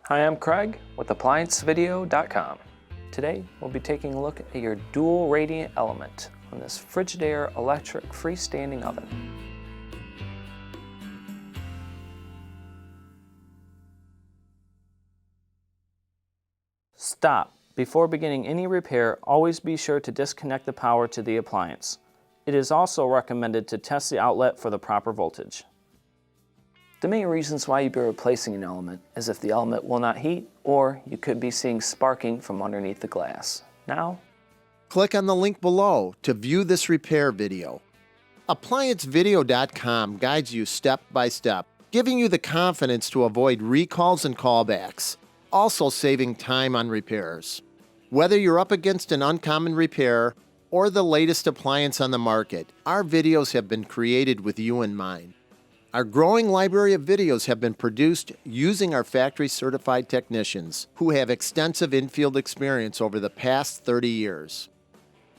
Hi, I'm Craig with ApplianceVideo.com. Today we'll be taking a look at your Duel Radiant Element on this Frigidaire electric freestanding oven. Stop. Before beginning any repair, always be sure to disconnect the power to the appliance. It is also recommended to test the outlet for the proper voltage. The main reasons why you'd be replacing an element is if the element will not heat, or you could be seeing sparking from underneath the glass. Now, click on the link below to view this repair video. ApplianceVideo.com guides you step by step, giving you the confidence to avoid recalls and callbacks, also saving time on repairs. Whether you're up against an uncommon repair or the latest appliance on the market, our videos have been created with you in mind. Our growing library of videos have been produced using our factory-certified technicians who have extensive infield experience over the past 30 years.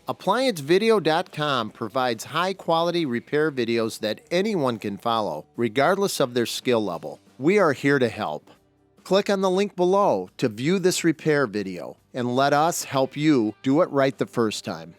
ApplianceVideo.com provides high-quality repair videos that anyone can follow, regardless of their skill level. We are here to help. Click on the link below to view this repair video and let us help you do it right the first time.